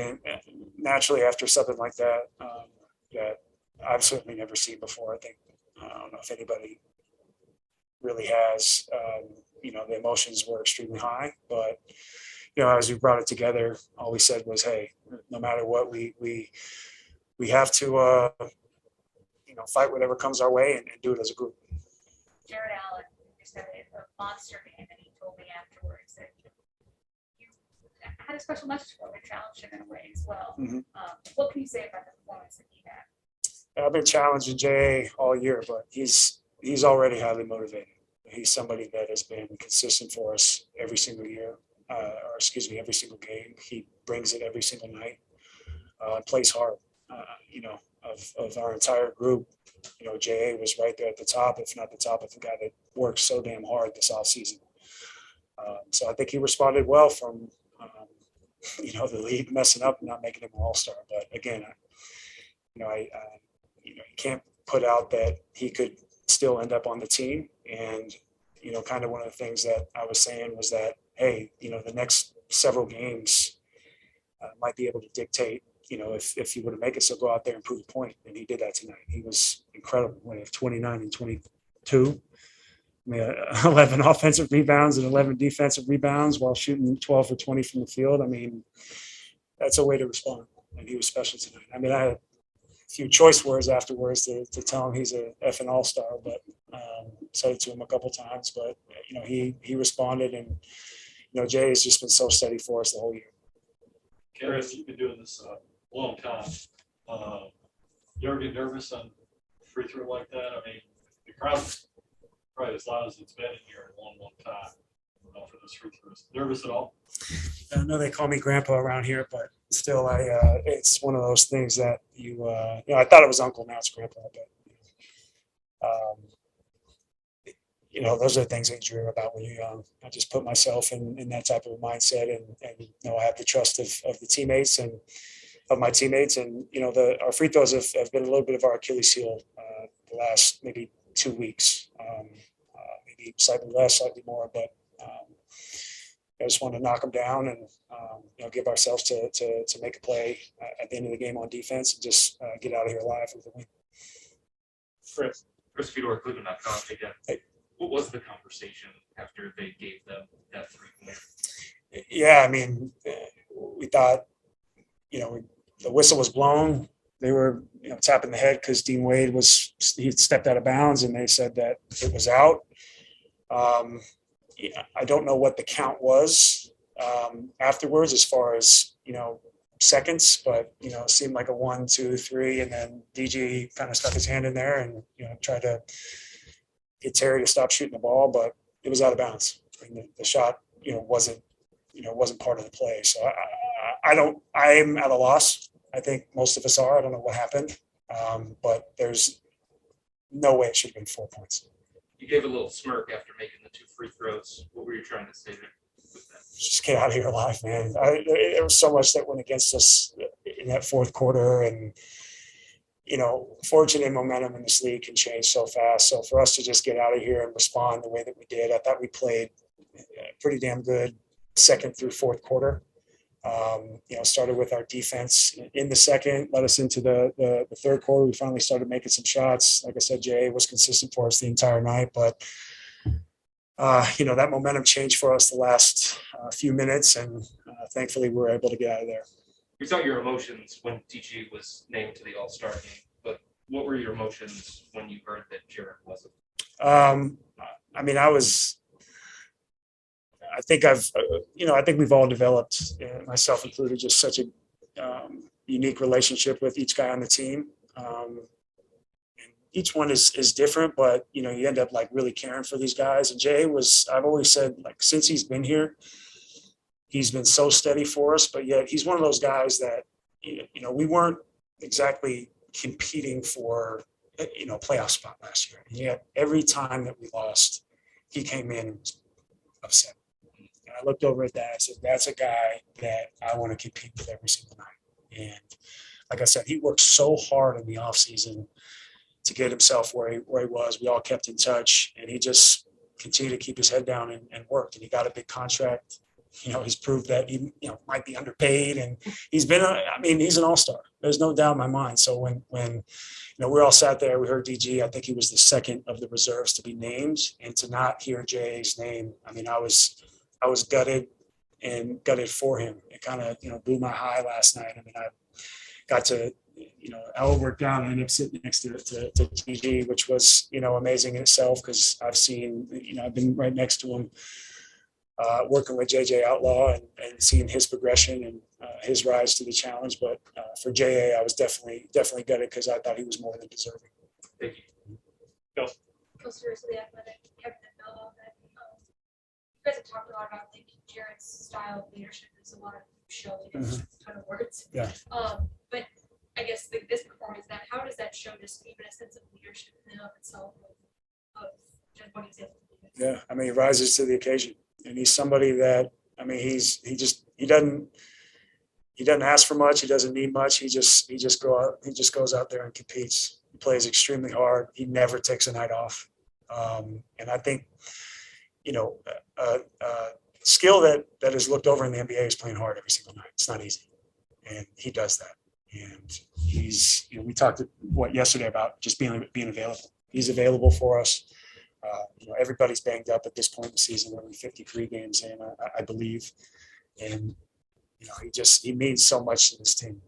and naturally after something like that, that I've certainly never seen before. I don't know if anybody really has. The emotions were extremely high, but as we brought it together, all we said was, "Hey, no matter what, we have to fight whatever comes our way and do it as a group." Jarrett Allen just had a monster game, and he told me afterwards that you had a special message for him and challenged him in a way as well. Mm-hmm. What can you say about the performance that he had? I've been challenging Jay all year, but he's already highly motivated. He's somebody that has been consistent for us every single year, every single game. He brings it every single night. Plays hard. Of our entire group, Jay was right there at the top, if not the top, of the guy that worked so damn hard this offseason. So I think he responded well from, the league messing up and not making him an all-star. But again, you can't put out that he could still end up on the team. And, kind of one of the things that I was saying was that, hey, the next several games might be able to dictate, if you were to make it, so go out there and prove a point. And he did that tonight. He was incredible. 29 and 22. 11 offensive rebounds and 11 defensive rebounds while shooting 12 for 20 from the field. That's a way to respond. And he was special tonight. I had a few choice words afterwards to tell him he's a effing all-star, but said it to him a couple times. But, he responded, and, Jay has just been so steady for us the whole year. Karis, you've been doing this a long time. You ever get nervous on free throw like that? The crowd's probably as loud as it's been in here in a long time for those free throws. Nervous at all? I know they call me grandpa around here, but still, it's one of those things that I thought it was uncle, now it's grandpa, but those are the things that you dream about when you're young. I just put myself in that type of a mindset, and I have the trust of the teammates and of my teammates. And, our free throws have been a little bit of our Achilles heel the last maybe 2 weeks, maybe slightly less, slightly more, but I just want to knock them down and, give ourselves to make a play at the end of the game on defense and just get out of here alive with a win. Chris Fedor, Cleveland.com again. Hey. What was the conversation after they gave them that 3-point? Yeah, we thought, the whistle was blown. They were, tapping the head because Dean Wade he stepped out of bounds, and they said that it was out. I don't know what the count was afterwards as far as, seconds, but, it seemed like a 1, 2, 3, and then DG kind of stuck his hand in there and, tried to get Terry to stop shooting the ball, but it was out of bounds. The shot, wasn't part of the play. So I'm at a loss. I think most of us are. I don't know what happened, but there's no way it should have been 4 points. You gave a little smirk after making the 2 free throws. What were you trying to say there with that? Just get out of here alive, man. There was so much that went against us in that fourth quarter, and fortune and momentum in this league can change so fast. So for us to just get out of here and respond the way that we did, I thought we played pretty damn good second through fourth quarter. Started with our defense in the second, led us into the third quarter. We finally started making some shots. Like I said, Jay was consistent for us the entire night, but that momentum changed for us the last few minutes, and thankfully we were able to get out of there. We saw your emotions when DG was named to the All-Star game, but what were your emotions when you heard that Jarrett wasn't? I think we've all developed, myself included, just such a unique relationship with each guy on the team. And each one is different, but, you end up really caring for these guys. And Jay I've always said, since he's been here, he's been so steady for us, but yet he's one of those guys that, we weren't exactly competing for, playoff spot last year. And yet every time that we lost, he came in and was upset. And I looked over at that. I said, that's a guy that I want to compete with every single night. And like I said, he worked so hard in the offseason to get himself where he was. We all kept in touch, and he just continued to keep his head down and worked. And he got a big contract he's proved that he, might be underpaid, and he's an all-star. There's no doubt in my mind. So when we all sat there, we heard DG. I think he was the second of the reserves to be named, and to not hear JA's name, I mean, I was gutted for him. It kind of, blew my high last night. I mean, I got to, how it worked out. I ended up sitting next to DG, which was, amazing in itself, because I've seen, I've been right next to him, working with JJ Outlaw and seeing his progression and his rise to the challenge. But for JA, I was definitely gutted, because I thought he was more than deserving. Thank you. Closer to the athletic, Kevin and Bill, that you guys have talked a lot about like Jarrett's style of leadership. There's a lot of showing and a ton of words. Yeah. But I guess this performance, how does that show just even a sense of leadership in and of itself of just what he's able to do? Yeah, I mean, he rises to the occasion, and he's somebody that, I mean, he doesn't ask for much. He doesn't need much. He just goes out there and competes. He plays extremely hard. He never takes a night off. And I think, skill that is looked over in the NBA is playing hard every single night. It's not easy, and he does that. And he's, we talked yesterday about just being available. He's available for us. Everybody's banged up at this point in the season. We're only 53 games in, I believe, and he means so much to this team.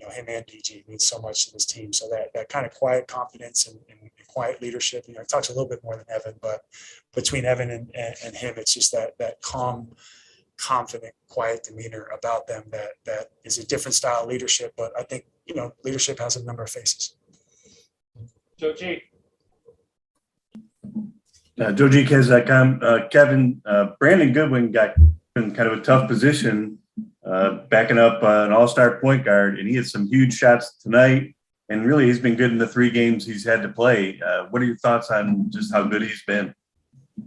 Him and DG means so much to this team. So that kind of quiet confidence and quiet leadership. He talks a little bit more than Evan, but between Evan and him, it's just that calm, confident, quiet demeanor about them that is a different style of leadership. But I think leadership has a number of faces. Joe G. Joe G. Kevin, Brandon Goodwin got in kind of a tough position, backing up an all-star point guard, and he had some huge shots tonight, and really he's been good in the 3 games he's had to play. What are your thoughts on just how good he's been?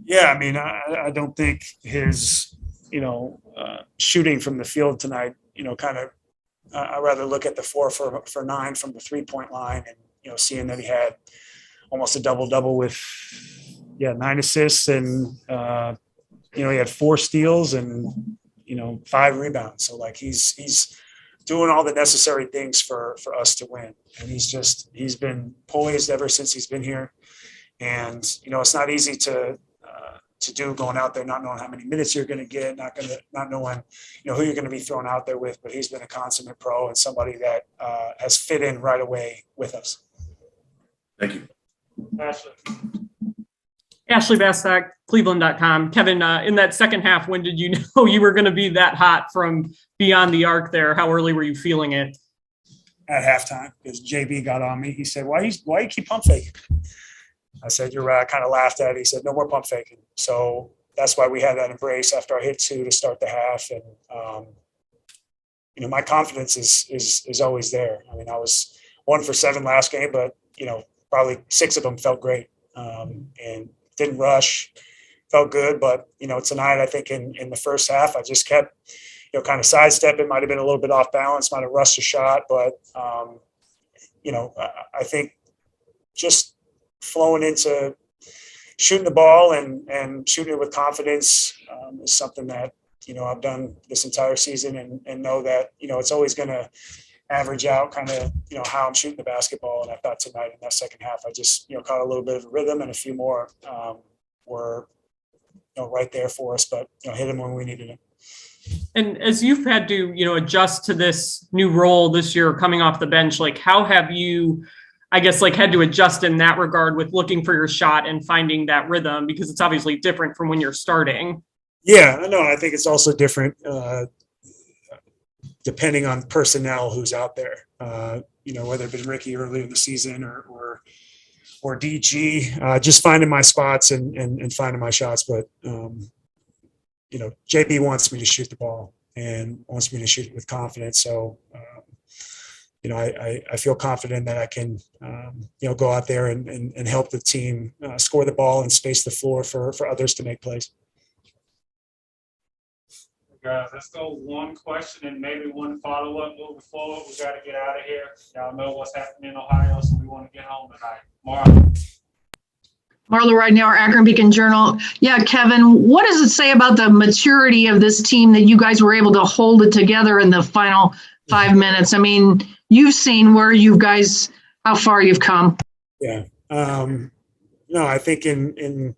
Yeah, I mean, I don't think his, shooting from the field tonight, I'd rather look at the 4 for 9 from the 3-point line, and, seeing that he had almost a double-double with, 9 assists, and, he had 4 steals and, 5 rebounds. So like he's doing all the necessary things for us to win. And he's been poised ever since he's been here. And, it's not easy to do going out there, not knowing how many minutes you're going to get, not knowing, who you're going to be thrown out there with, but he's been a consummate pro and somebody that has fit in right away with us. Thank you. Ashley Bastock, Cleveland.com. Kevin, in that second half, when did you know you were going to be that hot from beyond the arc there? How early were you feeling it? At halftime, because JB got on me. He said, why you keep pump faking? I said, you're right. I kind of laughed at it. He said, no more pump faking. So that's why we had that embrace after I hit 2 to start the half. And, my confidence is always there. I mean, I was 1 for 7 last game, but, probably 6 of them felt great. And didn't rush, felt good. But, tonight, I think in the first half, I just kept, kind of sidestepping, might have been a little bit off balance, might have rushed a shot. But, I think just flowing into shooting the ball and shooting it with confidence is something that, I've done this entire season and know that, it's always going to average out kind of, how I'm shooting the basketball. And I thought tonight in that second half, I just, caught a little bit of a rhythm, and a few more were, right there for us, but, hit them when we needed them. And as you've had to, adjust to this new role this year coming off the bench, like how have you, I guess, like had to adjust in that regard with looking for your shot and finding that rhythm, because it's obviously different from when you're starting? Yeah, I know. I think it's also different depending on personnel who's out there, whether it been Ricky earlier in the season or DG, just finding my spots and finding my shots. But, JB wants me to shoot the ball and wants me to shoot it with confidence. So, I feel confident that I can, go out there and help the team score the ball and space the floor for others to make plays. Guys, let's go one question and maybe one follow-up moving forward. We got to get out of here. Y'all know what's happening in Ohio, so we want to get home tonight. Mark. Marla right now, our Akron Beacon Journal. Yeah, Kevin, what does it say about the maturity of this team that you guys were able to hold it together in the final 5 minutes? I mean, you've seen where you guys, how far you've come. Yeah. No, I think in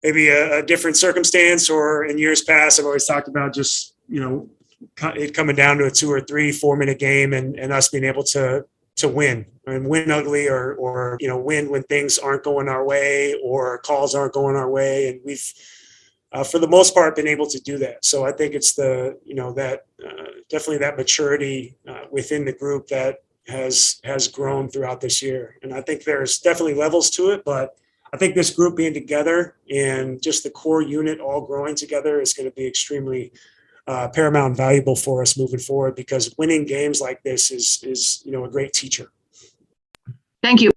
maybe a different circumstance or in years past, I've always talked about just, it coming down to a 2 or 3 4-minute game and us being able to win and win ugly or win when things aren't going our way or calls aren't going our way. And we've, for the most part, been able to do that. So I think it's definitely that maturity within the group that has grown throughout this year. And I think there's definitely levels to it, but I think this group being together and just the core unit all growing together is going to be extremely paramount and valuable for us moving forward, because winning games like this is a great teacher. Thank you.